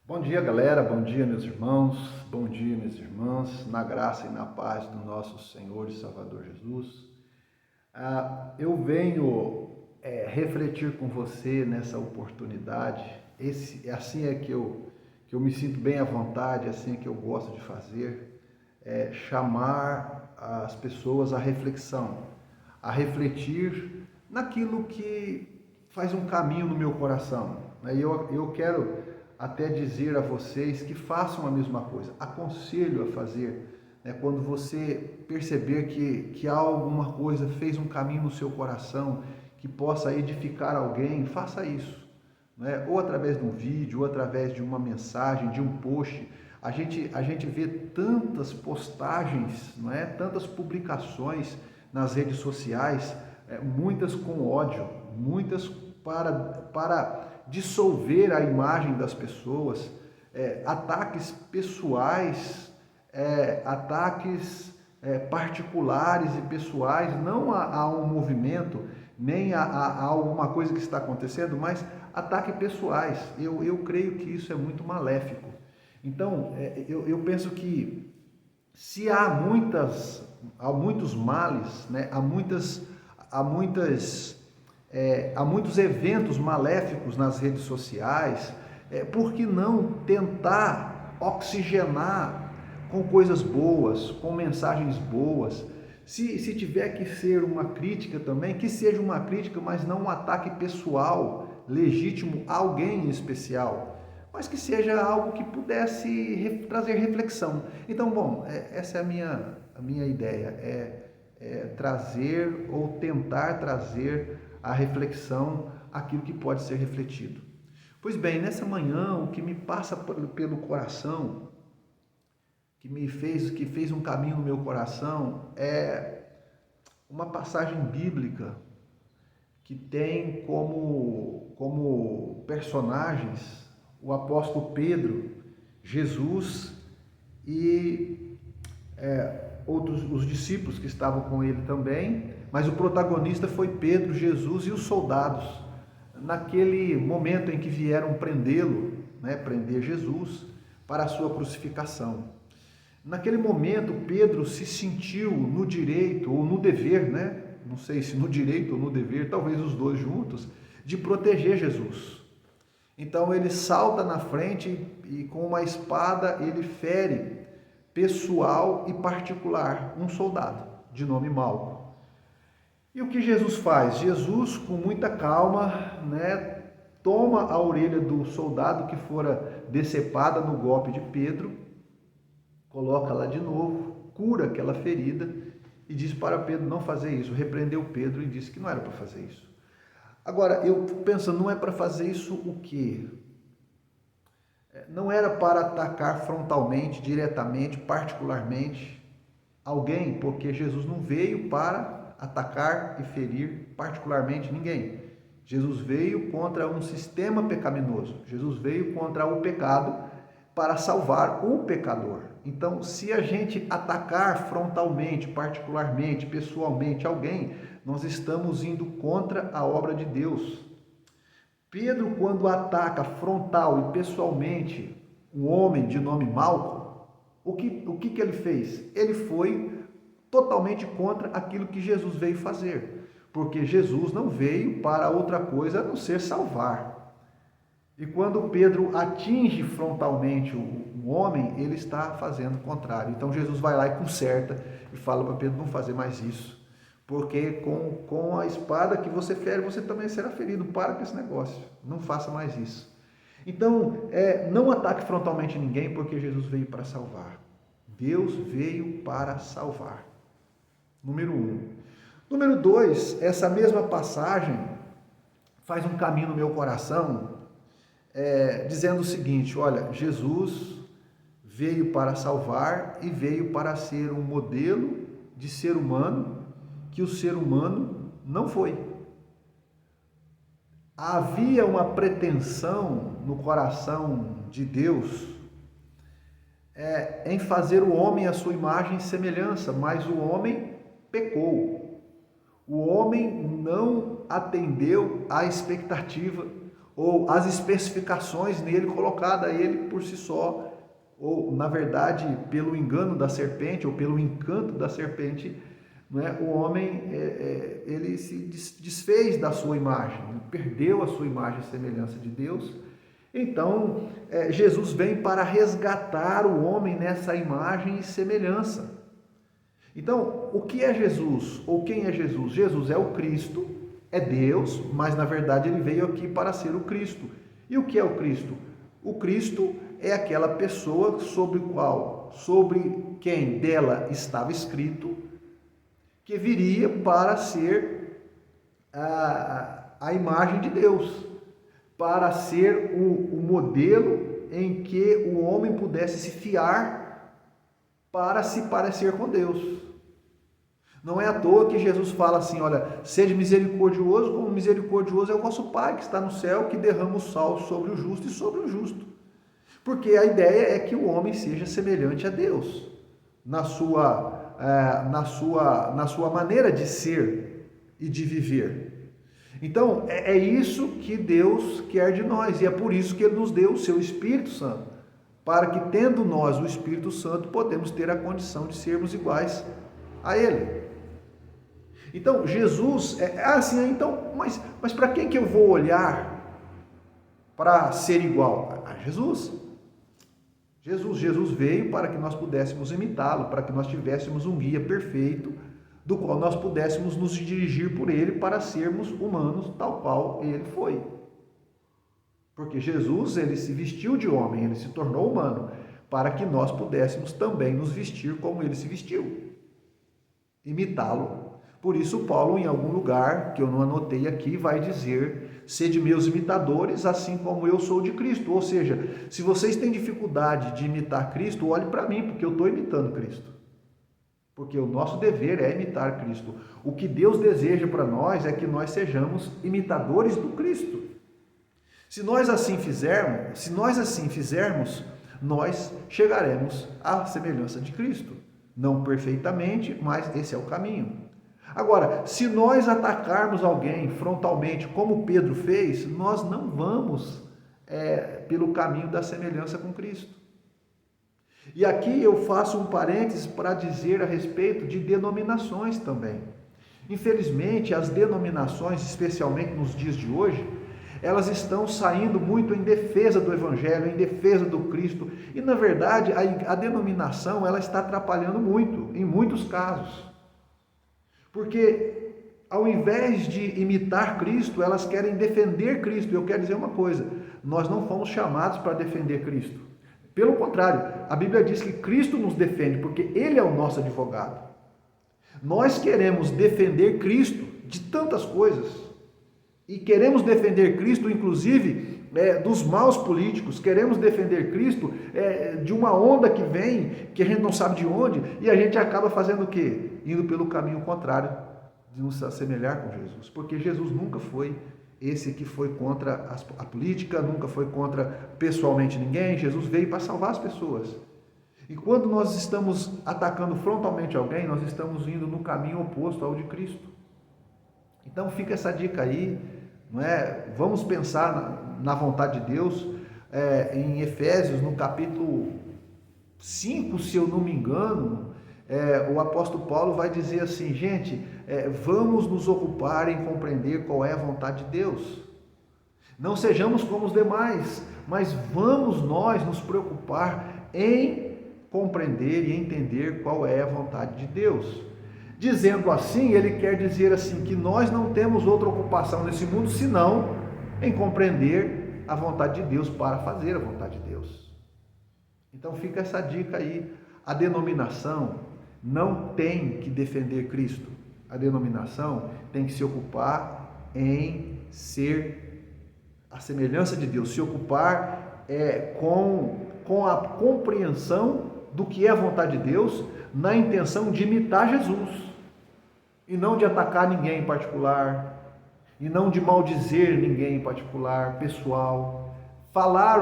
Bom dia, galera. Bom dia, meus irmãos. Bom dia, minhas irmãs. Na graça e na paz do nosso Senhor e Salvador Jesus. Eu venho refletir com você nessa oportunidade. Assim é que eu me sinto bem à vontade, assim é que eu gosto de fazer, chamar as pessoas à reflexão, a refletir naquilo que faz um caminho no meu coração. Eu quero até dizer a vocês que façam a mesma coisa. Aconselho a fazer, quando você perceber que alguma coisa fez um caminho no seu coração, que possa edificar alguém, faça isso. Ou através de um vídeo, ou através de uma mensagem, de um post. A gente vê tantas postagens, tantas publicações nas redes sociais, muitas com ódio, muitas para dissolver a imagem das pessoas, ataques pessoais, ataques particulares e pessoais, não a um movimento, nem a alguma coisa que está acontecendo, mas ataques pessoais. Eu creio que isso é muito maléfico. Então, eu penso que se há muitos males, há muitos eventos maléficos nas redes sociais, por que não tentar oxigenar com coisas boas, com mensagens boas? Se tiver que ser uma crítica também, que seja uma crítica, mas não um ataque pessoal, legítimo a alguém em especial, mas que seja algo que pudesse trazer reflexão. Então, bom, essa é a minha ideia, trazer ou tentar trazer a reflexão aquilo que pode ser refletido. Pois bem, nessa manhã, o que me passa pelo coração, que fez um caminho no meu coração, é uma passagem bíblica que tem como personagens o apóstolo Pedro, Jesus e os discípulos que estavam com ele também, mas o protagonista foi Pedro, Jesus e os soldados, naquele momento em que vieram prender Jesus para a sua crucificação. Naquele momento, Pedro se sentiu no direito ou no dever, não sei se no direito ou no dever, talvez os dois juntos, de proteger Jesus. Então ele salta na frente e com uma espada ele fere pessoal e particular um soldado de nome Malco. E o que Jesus faz? Jesus, com muita calma, toma a orelha do soldado que fora decepada no golpe de Pedro, coloca lá de novo, cura aquela ferida e diz para Pedro não fazer isso. Repreendeu Pedro e disse que não era para fazer isso. Agora, eu penso, não é para fazer isso o quê? Não era para atacar frontalmente, diretamente, particularmente alguém, porque Jesus não veio para atacar e ferir particularmente ninguém. Jesus veio contra um sistema pecaminoso. Jesus veio contra o pecado para salvar o pecador. Então, se a gente atacar frontalmente, particularmente, pessoalmente alguém, nós estamos indo contra a obra de Deus. Pedro, quando ataca frontal e pessoalmente um homem de nome Malco, o que ele fez? Ele foi totalmente contra aquilo que Jesus veio fazer, porque Jesus não veio para outra coisa a não ser salvar. E quando Pedro atinge frontalmente um homem, ele está fazendo o contrário. Então Jesus vai lá e conserta e fala para Pedro não fazer mais isso. Porque com a espada que você fere, você também será ferido. Para com esse negócio. Não faça mais isso. Então, não ataque frontalmente ninguém, porque Jesus veio para salvar. Deus veio para salvar. Número 1. Número 2, essa mesma passagem faz um caminho no meu coração, dizendo o seguinte: olha, Jesus veio para salvar e veio para ser um modelo de ser humano que o ser humano não foi. Havia uma pretensão no coração de Deus em fazer o homem à sua imagem e semelhança, mas o homem pecou. O homem não atendeu à expectativa ou as especificações nele colocada ele por si só, ou na verdade pelo engano da serpente ou pelo encanto da serpente, não é? O homem ele se desfez da sua imagem, perdeu a sua imagem e semelhança de Deus. Então Jesus vem para resgatar o homem nessa imagem e semelhança. Então, o que é Jesus? Ou quem é Jesus? Jesus é o Cristo, é Deus, mas na verdade ele veio aqui para ser o Cristo. E o que é o Cristo? O Cristo é aquela pessoa sobre quem dela estava escrito, que viria para ser a imagem de Deus, para ser o modelo em que o homem pudesse se fiar para se parecer com Deus. Não é à toa que Jesus fala assim, olha, sede misericordioso, como misericordioso é o vosso Pai que está no céu, que derrama o sal sobre o justo e sobre o injusto. Porque a ideia é que o homem seja semelhante a Deus, na sua maneira de ser e de viver. Então, é isso que Deus quer de nós, e é por isso que Ele nos deu o seu Espírito Santo, para que, tendo nós o Espírito Santo, podemos ter a condição de sermos iguais a Ele. Então, Jesus, mas para quem que eu vou olhar para ser igual? A Jesus. Jesus veio para que nós pudéssemos imitá-lo, para que nós tivéssemos um guia perfeito, do qual nós pudéssemos nos dirigir por ele para sermos humanos tal qual ele foi. Porque Jesus, ele se vestiu de homem, ele se tornou humano, para que nós pudéssemos também nos vestir como ele se vestiu, imitá-lo. Por isso Paulo, em algum lugar, que eu não anotei aqui, vai dizer, sede meus imitadores, assim como eu sou de Cristo. Ou seja, se vocês têm dificuldade de imitar Cristo, olhe para mim, porque eu estou imitando Cristo. Porque o nosso dever é imitar Cristo. O que Deus deseja para nós é que nós sejamos imitadores do Cristo. Se nós assim fizermos, nós chegaremos à semelhança de Cristo. Não perfeitamente, mas esse é o caminho. Agora, se nós atacarmos alguém frontalmente, como Pedro fez, nós não vamos pelo caminho da semelhança com Cristo. E aqui eu faço um parênteses para dizer a respeito de denominações também. Infelizmente, as denominações, especialmente nos dias de hoje, elas estão saindo muito em defesa do Evangelho, em defesa do Cristo. E, na verdade, a denominação ela está atrapalhando muito, em muitos casos. Porque, ao invés de imitar Cristo, elas querem defender Cristo. E eu quero dizer uma coisa, nós não fomos chamados para defender Cristo. Pelo contrário, a Bíblia diz que Cristo nos defende, porque Ele é o nosso advogado. Nós queremos defender Cristo de tantas coisas. E queremos defender Cristo, inclusive, dos maus políticos. Queremos defender Cristo de uma onda que vem, que a gente não sabe de onde, e a gente acaba fazendo o quê? Indo pelo caminho contrário de nos assemelhar com Jesus. Porque Jesus nunca foi esse que foi contra a política, nunca foi contra pessoalmente ninguém. Jesus veio para salvar as pessoas. E quando nós estamos atacando frontalmente alguém, nós estamos indo no caminho oposto ao de Cristo. Então fica essa dica aí, não é? Vamos pensar na vontade de Deus. Em Efésios, no capítulo 5, se eu não me engano, o apóstolo Paulo vai dizer assim, gente, vamos nos ocupar em compreender qual é a vontade de Deus. Não sejamos como os demais, mas vamos nós nos preocupar em compreender e entender qual é a vontade de Deus. Dizendo assim, ele quer dizer assim, que nós não temos outra ocupação nesse mundo, senão em compreender a vontade de Deus para fazer a vontade de Deus. Então fica essa dica aí, a denominação não tem que defender Cristo, a denominação tem que se ocupar em ser a semelhança de Deus, se ocupar com a compreensão do que é a vontade de Deus, na intenção de imitar Jesus, e não de atacar ninguém em particular, e não de maldizer ninguém em particular, pessoal, falar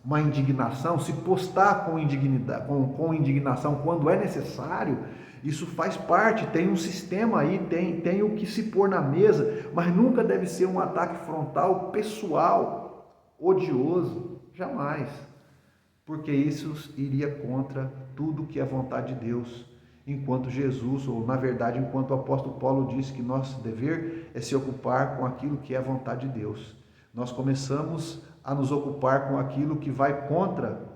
uma indignação, se postar com indignação quando é necessário, Isso faz parte, tem um sistema aí, tem o que se pôr na mesa, mas nunca deve ser um ataque frontal, pessoal, odioso, jamais. Porque isso iria contra tudo que é vontade de Deus. Enquanto Jesus, ou na verdade, enquanto o apóstolo Paulo disse que nosso dever é se ocupar com aquilo que é a vontade de Deus. Nós começamos a nos ocupar com aquilo que vai contra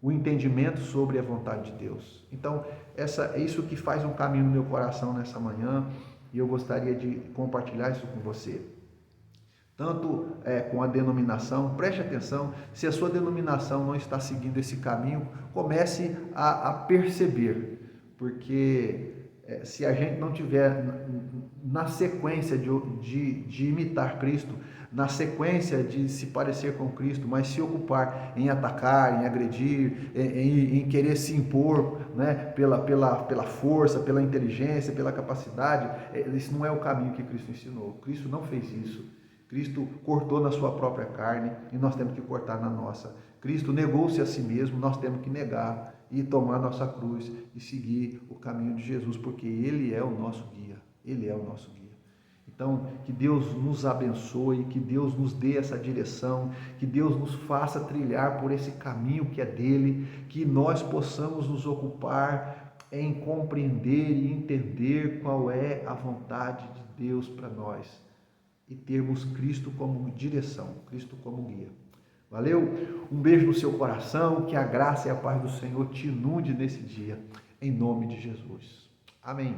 o entendimento sobre a vontade de Deus. Então, é isso que faz um caminho no meu coração nessa manhã, e eu gostaria de compartilhar isso com você. Tanto com a denominação, preste atenção, se a sua denominação não está seguindo esse caminho, comece a perceber, porque se a gente não tiver na sequência de imitar Cristo, na sequência de se parecer com Cristo, mas se ocupar em atacar, em agredir, em querer se impor, né, pela força, pela inteligência, pela capacidade, isso não é o caminho que Cristo ensinou. Cristo não fez isso. Cristo cortou na sua própria carne e nós temos que cortar na nossa. Cristo negou-se a si mesmo, nós temos que negar e tomar nossa cruz e seguir o caminho de Jesus, porque Ele é o nosso guia. Ele é o nosso guia. Então, que Deus nos abençoe, que Deus nos dê essa direção, que Deus nos faça trilhar por esse caminho que é dele, que nós possamos nos ocupar em compreender e entender qual é a vontade de Deus para nós e termos Cristo como direção, Cristo como guia. Valeu? Um beijo no seu coração, que a graça e a paz do Senhor te inunde nesse dia, em nome de Jesus. Amém.